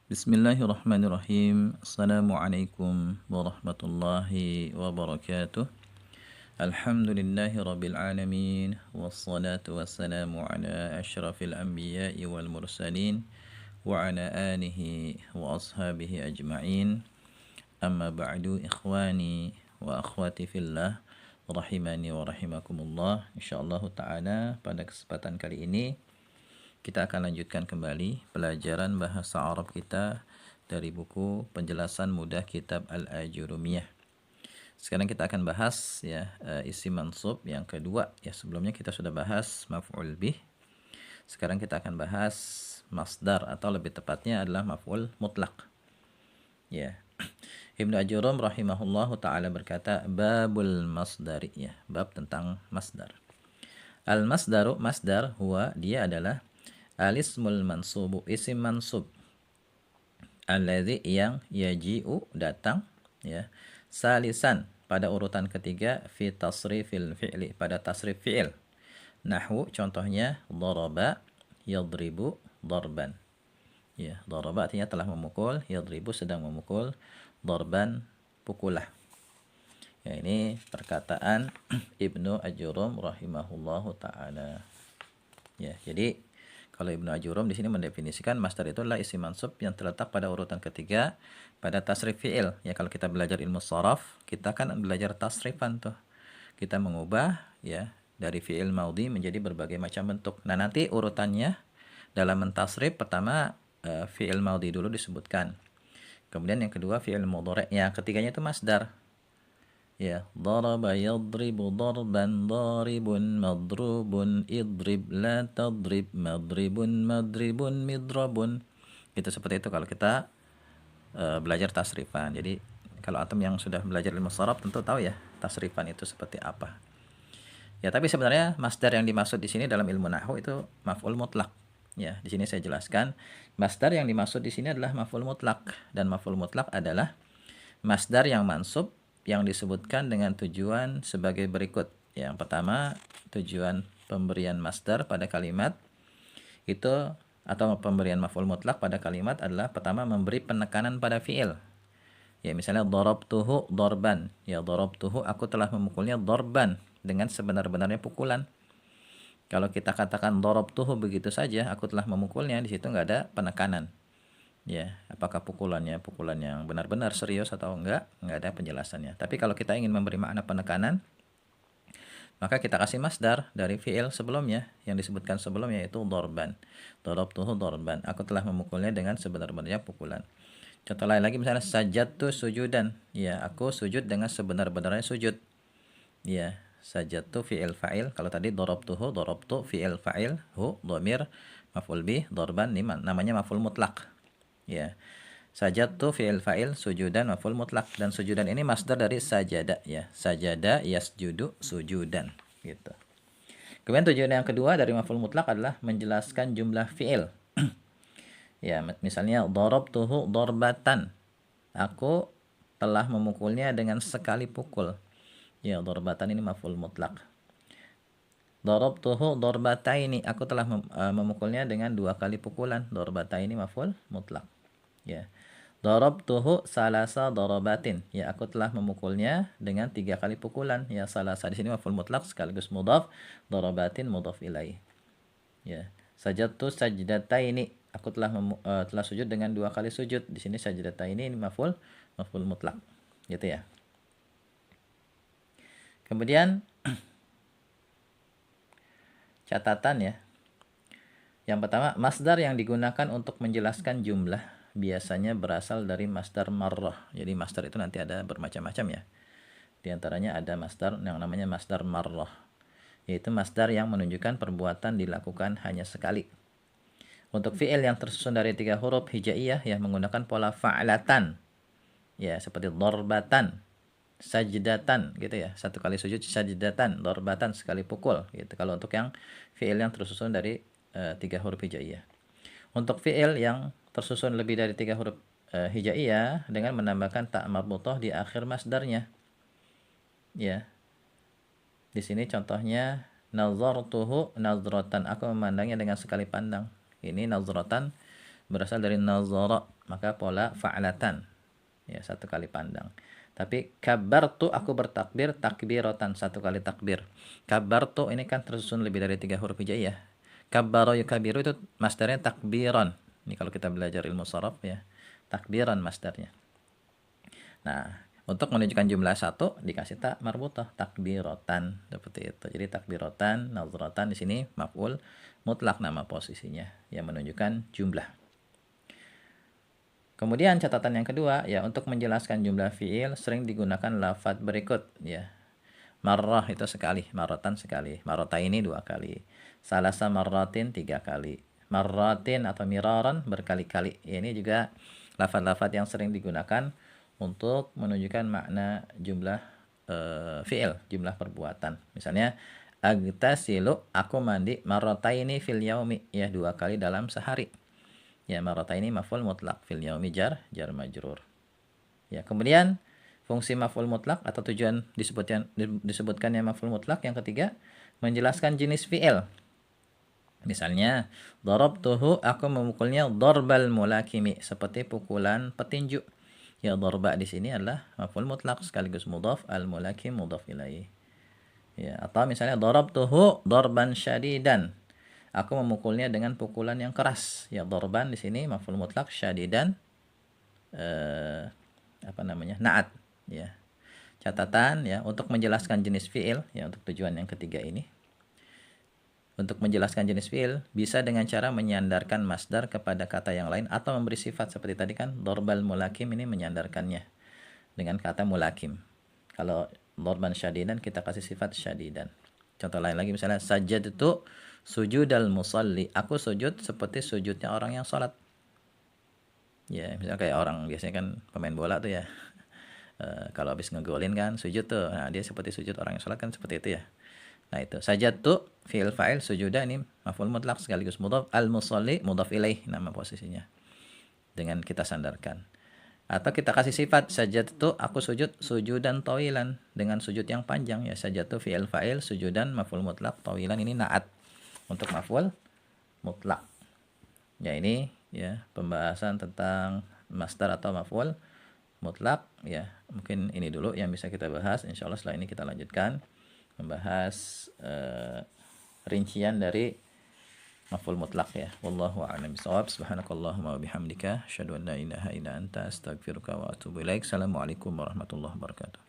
Bismillahirrahmanirrahim. Assalamualaikum warahmatullahi wabarakatuh. Alhamdulillahi rabbil alamin. Wassalatu wassalamu ala ashrafil anbiya'i wal mursalin. Wa ala alihi wa ashabihi ajma'in. Amma ba'du ikhwani wa akhwati fillah. Rahimani wa rahimakumullah. InsyaAllah ta'ala pada kesempatan kali ini kita akan lanjutkan kembali pelajaran bahasa Arab kita dari buku Penjelasan Mudah Kitab Al-Ajurumiyah. Sekarang kita akan bahas isim mansub yang kedua. Ya, sebelumnya kita sudah bahas maf'ul bih. Sekarang kita akan bahas masdar atau lebih tepatnya adalah maf'ul mutlak. Ya. Ibnu Ajurum rahimahullahu taala berkata babul masdari, ya, bab tentang masdar. Al-masdaru, masdar, huwa, dia adalah alismul mansubu, isim mansub, alladzi, yang, yaji'u, datang, ya, salisan, pada urutan ketiga, fi tasrifil fi'li, pada tasrif fi'il. Nahwu, contohnya, daraba, yadribu, darban. Ya, daraba artinya telah memukul, yadribu sedang memukul, darban, pukulah. Ya, ini perkataan Ibnu Ajurum rahimahullahu taala. Ya, jadi kalau Ibnu Ajurum di sini mendefinisikan masdar itu adalah isim mansub yang terletak pada urutan ketiga pada tasrif fi'il. Ya, kalau kita belajar ilmu sharaf, kita kan belajar tasrifan tuh. Kita mengubah ya dari fi'il maudhi menjadi berbagai macam bentuk. Nah, nanti urutannya dalam mentasrif pertama fi'il maudhi dulu disebutkan. Kemudian yang kedua fi'il mudhari', yang ketiganya itu masdar. Ya, daraba yadribu darban, daribun madrubun, idrib la tadrib, madribun madribun, midrabun. Itu seperti itu kalau kita belajar tasrifan. Jadi kalau antum yang sudah belajar ilmu sharaf tentu tahu ya tasrifan itu seperti apa. Ya, tapi sebenarnya masdar yang dimaksud di sini dalam ilmu nahwu itu maf'ul mutlak. Ya, di sini saya jelaskan masdar yang dimaksud di sini adalah maf'ul mutlak, dan maf'ul mutlak adalah masdar yang mansub yang disebutkan dengan tujuan sebagai berikut. Yang pertama, tujuan pemberian masdar pada kalimat itu atau pemberian maf'ul mutlak pada kalimat adalah pertama memberi penekanan pada fi'il. Ya, misalnya darabtuhu darban. Ya, darabtuhu, aku telah memukulnya, darban, dengan sebenar-benarnya pukulan. Kalau kita katakan darabtuhu begitu saja, aku telah memukulnya, di situ nggak ada penekanan. Ya, apakah pukulan yang benar-benar serius atau enggak ada penjelasannya. Tapi kalau kita ingin memberi makna penekanan, maka kita kasih masdar dari fi'il sebelumnya yang disebutkan sebelumnya, yaitu darban. Darabtuhu darban, aku telah memukulnya dengan sebenar-benarnya pukulan. Contoh lain lagi misalnya sajadtu sujudan. Ya, aku sujud dengan sebenar-benarnya sujud. Ya, sajadtu fi'il fa'il. Kalau tadi darabtuhu, darabtu fi'il fa'il, hu dhamir maf'ul bih, darban namanya maf'ul mutlak. Ya. Sajadtu fi'il fa'il, sujudan maf'ul mutlak, dan sujudan ini masdar dari sajada, ya. Sajada yasjudu sujudan, gitu. Kemudian tujuan yang kedua dari maf'ul mutlak adalah menjelaskan jumlah fi'il. Ya, misalnya darabtuhu darbatan. Aku telah memukulnya dengan sekali pukul. Ya, darbatan ini maf'ul mutlak. Darabtuhu darbataini, aku telah memukulnya dengan dua kali pukulan. Darbataini maf'ul mutlak. Ya. Darabtuhu salasa darabatin. Ya, aku telah memukulnya dengan 3 kali pukulan. Ya, salasa di sini maf'ul mutlak sekaligus mudhaf, darabatin mudhaf ilaih. Ya. Sajadtu sajdataini. Aku telah sujud dengan 2 kali sujud. Di sini sajdataini ini maf'ul mutlak. Gitu ya. Kemudian catatan ya. Yang pertama, masdar yang digunakan untuk menjelaskan jumlah biasanya berasal dari masdar marrah. Jadi masdar itu nanti ada bermacam-macam ya. Di antaranya ada masdar yang namanya masdar marrah, yaitu masdar yang menunjukkan perbuatan dilakukan hanya sekali. Untuk fi'il yang tersusun dari 3 huruf hijaiyah yang menggunakan pola fa'latan, ya, seperti darbatan, sajdatan, gitu ya. 1 kali sujud sajdatan, darbatan sekali pukul, gitu. Kalau untuk yang fi'il yang tersusun dari 3 huruf hijaiyah. Untuk fi'il yang tersusun lebih dari 3 huruf hijaiyah dengan menambahkan ta' marbutah di akhir masdarnya. Ya. Di sini contohnya nazartuhu nazratan, aku memandangnya dengan sekali pandang. Ini nazratan berasal dari nazara, maka pola fa'latan. Ya, satu kali pandang. Tapi kabartu, aku bertakbir, takbiratan, satu kali takbir. Kabartu ini kan tersusun lebih dari 3 huruf hijaiyah. Kabbaro yukabiru itu masdarnya takbiran. Ini kalau kita belajar ilmu sharaf ya. Takbiran masdarnya. Nah, untuk menunjukkan jumlah satu dikasih tak marbutah, takbiratan, seperti itu. Jadi takbiratan, nazratan di sini maf'ul mutlak nama posisinya yang menunjukkan jumlah. Kemudian catatan yang kedua ya, untuk menjelaskan jumlah fiil sering digunakan lafadz berikut ya. Marrah itu sekali, marratan sekali, marrataini 2 kali, salasa marratin 3 kali, marratin atau miraran berkali-kali. Ini juga lafadz-lafadz yang sering digunakan untuk menunjukkan makna jumlah fiil, jumlah perbuatan. Misalnya agtasilu, aku mandi, marrataini fil yaumi, ya 2 kali dalam sehari. Ya, marrataini maf'ul mutlak, fil yaumi jar majrur. Ya, kemudian fungsi maf'ul mutlak atau tujuan disebutkannya maf'ul mutlak yang ketiga, menjelaskan jenis fi'il. Misalnya, darabtuhu, aku memukulnya darbal mulakimi, seperti pukulan petinju. Ya, darba di sini adalah maf'ul mutlak sekaligus mudhaf, al mulakim mudhaf ilaih. Ya, atau misalnya darabtuhu darban syadidan. Aku memukulnya dengan pukulan yang keras. Ya, darban di sini maf'ul mutlak, syadidan na'at ya. Catatan ya, untuk menjelaskan jenis fiil ya, untuk tujuan yang ketiga ini. Untuk menjelaskan jenis fiil bisa dengan cara menyandarkan masdar kepada kata yang lain atau memberi sifat seperti tadi kan, darbal mulakim ini menyandarkannya dengan kata mulakim. Kalau darban syadidan kita kasih sifat syadidan. Contoh lain lagi misalnya sajadtu sujudal musalli, aku sujud seperti sujudnya orang yang sholat. Ya, misalnya kayak orang biasanya kan pemain bola tuh ya. Kalau habis ngegolin kan sujud tuh. Nah, dia seperti sujud orang yang sholat kan seperti itu ya. Nah, itu sajadtu fi'il fa'il, sujuda ini maf'ul mutlak sekaligus mudhaf, al musalli mudhaf ilaih nama posisinya. Dengan kita sandarkan. Atau kita kasih sifat sajadtu, aku sujud sujudan tawilan, dengan sujud yang panjang ya. Sajadtu fi'il fa'il, sujudan maf'ul mutlak, tawilan ini na'at untuk maf'ul mutlak. Ya, ini ya pembahasan tentang masdar atau maf'ul mutlak ya. Mungkin ini dulu yang bisa kita bahas. Insyaallah setelah ini kita lanjutkan membahas rincian dari maf'ul mutlak ya. Wallahu a'lam bishawab. Subhanakallahumma wa bihamdika asyhadu an la ilaha illa anta astaghfiruka wa atubu ilaik. Assalamualaikum warahmatullahi wabarakatuh.